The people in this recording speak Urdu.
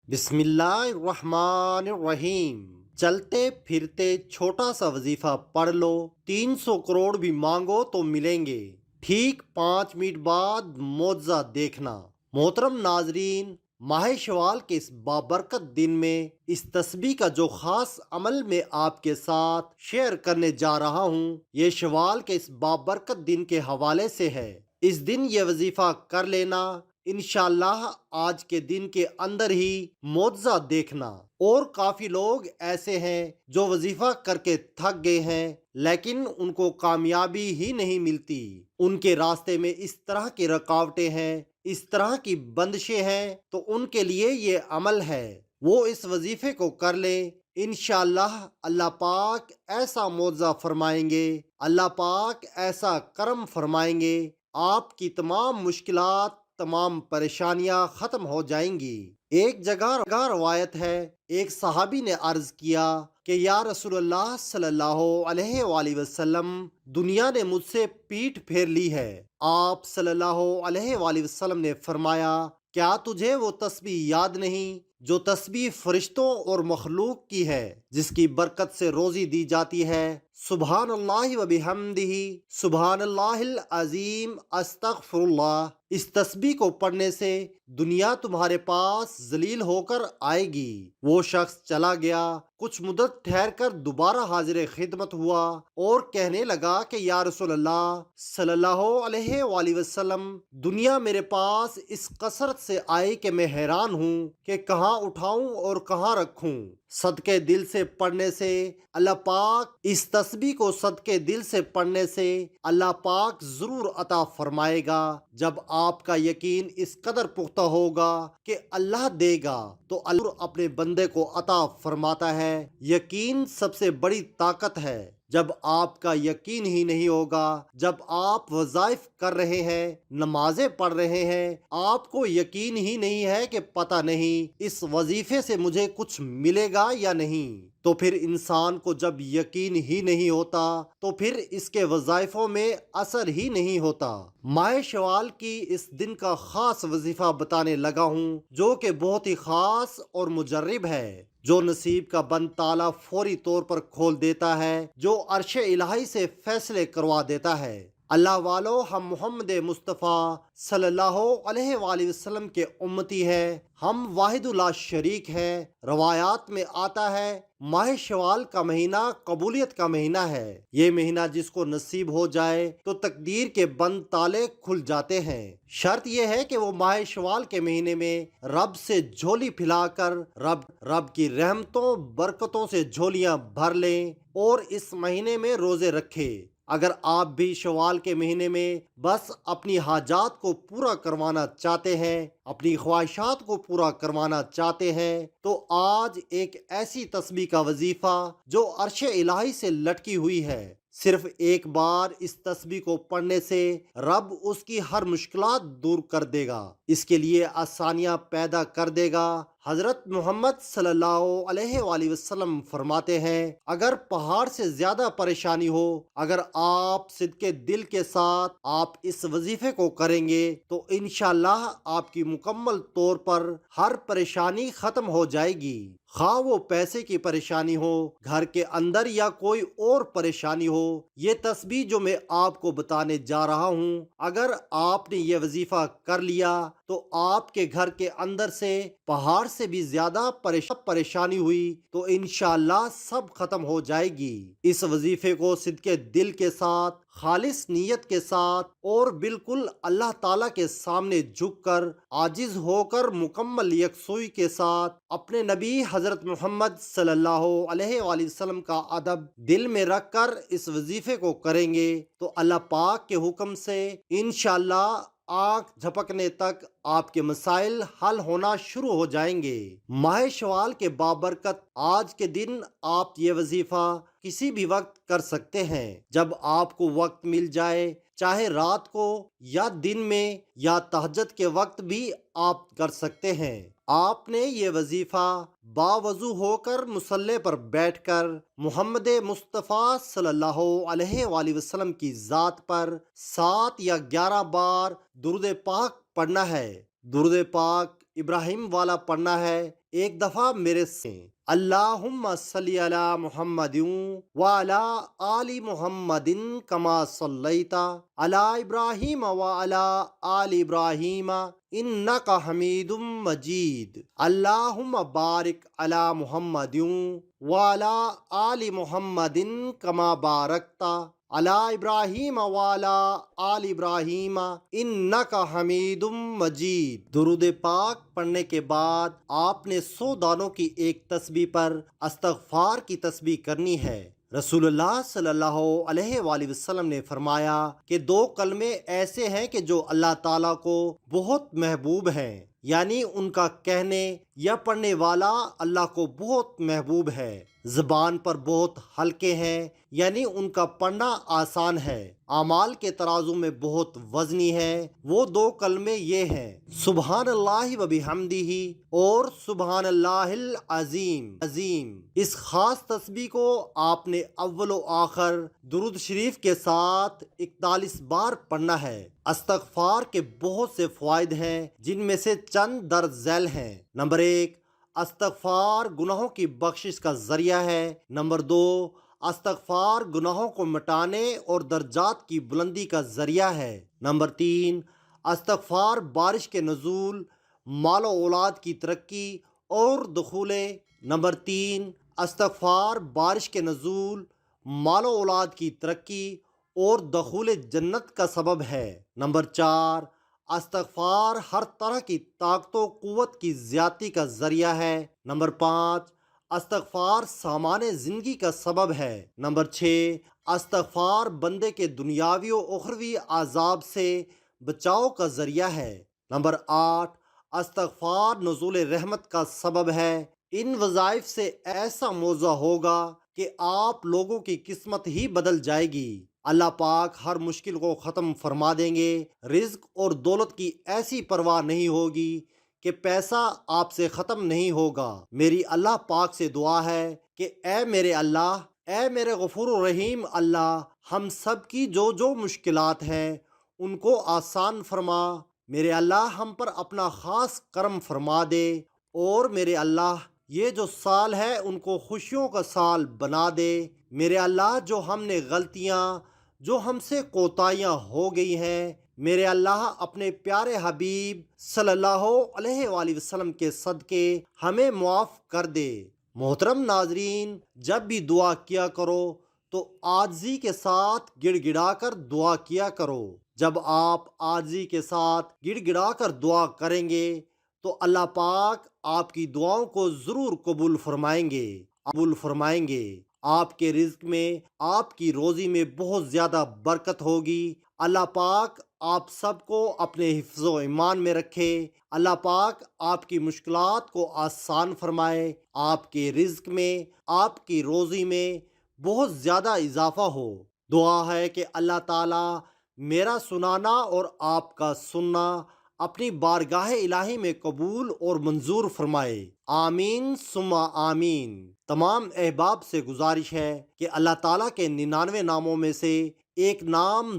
بسم اللہ الرحمن الرحیم۔ چلتے پھرتے چھوٹا سا وظیفہ پڑھ لو، 300 کروڑ بھی مانگو تو ملیں گے، ٹھیک 5 منٹ بعد معجزہ دیکھنا۔ محترم ناظرین، ماہ شوال کے اس بابرکت دن میں اس تسبیح کا جو خاص عمل میں آپ کے ساتھ شیئر کرنے جا رہا ہوں، یہ شوال کے اس بابرکت دن کے حوالے سے ہے۔ اس دن یہ وظیفہ کر لینا، انشاءاللہ آج کے دن کے اندر ہی معجزہ دیکھنا۔ اور کافی لوگ ایسے ہیں جو وظیفہ کر کے تھک گئے ہیں لیکن ان کو کامیابی ہی نہیں ملتی، ان کے راستے میں اس طرح کی رکاوٹیں ہیں، اس طرح کی بندشیں ہیں، تو ان کے لیے یہ عمل ہے، وہ اس وظیفے کو کر لیں۔ انشاءاللہ اللہ پاک ایسا معجزہ فرمائیں گے، اللہ پاک ایسا کرم فرمائیں گے، آپ کی تمام مشکلات، تمام پریشانیاں ختم ہو جائیں گی۔ ایک جگہ روایت ہے، ایک صحابی نے عرض کیا کہ یا رسول اللہ صلی اللہ علیہ وآلہ وسلم، دنیا نے مجھ سے پیٹھ پھیر لی ہے۔ آپ صلی اللہ علیہ وآلہ وسلم نے فرمایا، کیا تجھے وہ تسبیح یاد نہیں جو تسبیح فرشتوں اور مخلوق کی ہے، جس کی برکت سے روزی دی جاتی ہے؟ سبحان اللہ و بحمدہ، سبحان اللہ العظیم، استغفر اللہ۔ اس تسبیح کو پڑھنے سے دنیا تمہارے پاس ذلیل ہو کر آئے گی۔ وہ شخص چلا گیا، کچھ مدت ٹھہر کر دوبارہ حاضر خدمت ہوا اور کہنے لگا کہ یا رسول اللہ صلی اللہ علیہ وآلہ وسلم، دنیا میرے پاس اس کثرت سے آئی کہ میں حیران ہوں کہ کہاں اٹھاؤں اور کہاں رکھوں۔ صدقے دل سے پڑھنے سے اللہ پاک، اس تسبیح کو صدقے دل سے پڑھنے سے اللہ پاک ضرور عطا فرمائے گا۔ جب آپ کا یقین اس قدر پختہ ہوگا کہ اللہ دے گا تو اللہ اپنے بندے کو عطا فرماتا ہے۔ یقین سب سے بڑی طاقت ہے۔ جب آپ کا یقین ہی نہیں ہوگا، جب آپ وظائف کر رہے ہیں، نمازیں پڑھ رہے ہیں، آپ کو یقین ہی نہیں ہے کہ پتہ نہیں اس وظیفے سے مجھے کچھ ملے گا یا نہیں، تو پھر انسان کو جب یقین ہی نہیں ہوتا تو پھر اس کے وظائفوں میں اثر ہی نہیں ہوتا۔ ماہ شوال کی اس دن کا خاص وظیفہ بتانے لگا ہوں جو کہ بہت ہی خاص اور مجرب ہے، جو نصیب کا بند تالا فوری طور پر کھول دیتا ہے، جو عرش الہی سے فیصلے کروا دیتا ہے۔ اللہ والو، ہم محمد مصطفیٰ صلی اللہ علیہ وآلہ وسلم کے امتی ہیں، ہم واحد لا شریک ہیں۔ روایات میں آتا ہے ماہ شوال کا مہینہ قبولیت کا مہینہ ہے۔ یہ مہینہ جس کو نصیب ہو جائے تو تقدیر کے بند تالے کھل جاتے ہیں۔ شرط یہ ہے کہ وہ ماہ شوال کے مہینے میں رب سے جھولی پھیلا کر رب کی رحمتوں برکتوں سے جھولیاں بھر لیں اور اس مہینے میں روزے رکھے۔ اگر آپ بھی شوال کے مہینے میں بس اپنی حاجات کو پورا کروانا چاہتے ہیں، اپنی خواہشات کو پورا کروانا چاہتے ہیں، تو آج ایک ایسی تسبیح کا وظیفہ جو عرش الہی سے لٹکی ہوئی ہے، صرف ایک بار اس تسبیح کو پڑھنے سے رب اس کی ہر مشکلات دور کر دے گا، اس کے لیے آسانیاں پیدا کر دے گا۔ حضرت محمد صلی اللہ علیہ وآلہ وسلم فرماتے ہیں، اگر پہاڑ سے زیادہ پریشانی ہو، اگر آپ صدقے دل کے ساتھ آپ اس وظیفے کو کریں گے تو انشاءاللہ آپ کی مکمل طور پر ہر پریشانی ختم ہو جائے گی، خواہ وہ پیسے کی پریشانی ہو، گھر کے اندر یا کوئی اور پریشانی ہو۔ یہ تسبیح جو میں آپ کو بتانے جا رہا ہوں، اگر آپ نے یہ وظیفہ کر لیا تو آپ کے گھر کے اندر سے پہاڑ سے بھی زیادہ پریشانی ہوئی تو انشاءاللہ سب ختم ہو جائے گی۔ اس وظیفے کو صدقے دل کے ساتھ، خالص نیت کے ساتھ اور بالکل اللہ تعالیٰ کے سامنے جھک کر، عاجز ہو کر، مکمل یکسوئی کے ساتھ اپنے نبی حضرت محمد صلی اللہ علیہ وآلہ وسلم کا ادب دل میں رکھ کر اس وظیفے کو کریں گے تو اللہ پاک کے حکم سے انشاءاللہ آنکھ جھپکنے تک آپ کے مسائل حل ہونا شروع ہو جائیں گے۔ ماہ شوال کے بابرکت آج کے دن آپ یہ وظیفہ کسی بھی وقت کر سکتے ہیں، جب آپ کو وقت مل جائے، چاہے رات کو یا دن میں یا تہجد کے وقت بھی آپ کر سکتے ہیں۔ آپ نے یہ وظیفہ باوضو ہو کر مصلی پر بیٹھ کر محمد مصطفیٰ صلی اللہ علیہ وآلہ وسلم کی ذات پر 7 یا 11 بار درود پاک پڑھنا ہے۔ درود پاک ابراہیم والا پڑھنا ہے، ایک دفعہ میرے سے اللہم صلی علی محمد وعلی آل محمد کما صلیت علی ابراہیم وعلی آل ابراہیم انک حمید مجید، اللہم بارک علی محمد وعلی آل محمد کما بارکت علی ابراہیم وعلی آل ابراہیم انک حمید مجید۔ درود پاک پڑھنے کے بعد آپ نے 100 دانوں کی ایک تسبیح پر استغفار کی تسبیح کرنی ہے۔ رسول اللہ صلی اللہ علیہ وآلہ وسلم نے فرمایا کہ 2 کلمے ایسے ہیں کہ جو اللہ تعالیٰ کو بہت محبوب ہیں، یعنی ان کا کہنے یا پڑھنے والا اللہ کو بہت محبوب ہے، زبان پر بہت ہلکے ہیں، یعنی ان کا پڑھنا آسان ہے، اعمال کے ترازو میں بہت وزنی ہے۔ وہ 2 کلمے یہ ہیں، سبحان اللہ و بحمدہ اور سبحان اللہ العظیم۔ اس خاص تسبیح کو آپ نے اول و آخر درود شریف کے ساتھ 41 بار پڑھنا ہے۔ استغفار کے بہت سے فوائد ہیں، جن میں سے چند درج ذیل ہیں۔ نمبر 1، استغفار گناہوں کی بخشش کا ذریعہ ہے۔ نمبر 2، استغفار گناہوں کو مٹانے اور درجات کی بلندی کا ذریعہ ہے۔ نمبر 3، استغفار بارش کے نزول، مال و اولاد کی ترقی اور دخول۔ نمبر 3، استغفار بارش کے نزول، مال و اولاد کی ترقی اور دخول جنت کا سبب ہے۔ نمبر 4، استغفار ہر طرح کی طاقت و قوت کی زیادتی کا ذریعہ ہے۔ نمبر 5، استغفار سامان زندگی کا سبب ہے۔ نمبر 6، استغفار بندے کے دنیاوی و اخروی عذاب سے بچاؤ کا ذریعہ ہے۔ نمبر 8، استغفار نزول رحمت کا سبب ہے۔ ان وظائف سے ایسا موضوع ہوگا کہ آپ لوگوں کی قسمت ہی بدل جائے گی۔ اللہ پاک ہر مشکل کو ختم فرما دیں گے۔ رزق اور دولت کی ایسی پرواہ نہیں ہوگی کہ پیسہ آپ سے ختم نہیں ہوگا۔ میری اللہ پاک سے دعا ہے کہ اے میرے اللہ، اے میرے غفور الرحیم اللہ، ہم سب کی جو جو مشکلات ہیں ان کو آسان فرما۔ میرے اللہ ہم پر اپنا خاص کرم فرما دے، اور میرے اللہ یہ جو سال ہے ان کو خوشیوں کا سال بنا دے۔ میرے اللہ جو ہم نے غلطیاں، جو ہم سے کوتاہیاں ہو گئی ہیں، میرے اللہ اپنے پیارے حبیب صلی اللہ علیہ وآلہ وسلم کے صدقے ہمیں معاف کر دے۔ محترم ناظرین، جب بھی دعا کیا کرو تو عاجزی کے ساتھ گڑ گڑا کر دعا کیا کرو۔ جب آپ عاجزی کے ساتھ گڑ گڑا کر دعا کریں گے تو اللہ پاک آپ کی دعاؤں کو ضرور قبول فرمائیں گے۔ آپ کے رزق میں، آپ کی روزی میں بہت زیادہ برکت ہوگی۔ اللہ پاک آپ سب کو اپنے حفظ و ایمان میں رکھے۔ اللہ پاک آپ کی مشکلات کو آسان فرمائے، آپ کے رزق میں، آپ کی روزی میں بہت زیادہ اضافہ ہو۔ دعا ہے کہ اللہ تعالیٰ میرا سنانا اور آپ کا سننا اپنی بارگاہ الہی میں قبول اور منظور فرمائے۔ آمین ثم آمین۔ تمام احباب سے گزارش ہے کہ اللہ تعالیٰ کے 99 ناموں میں سے ایک نام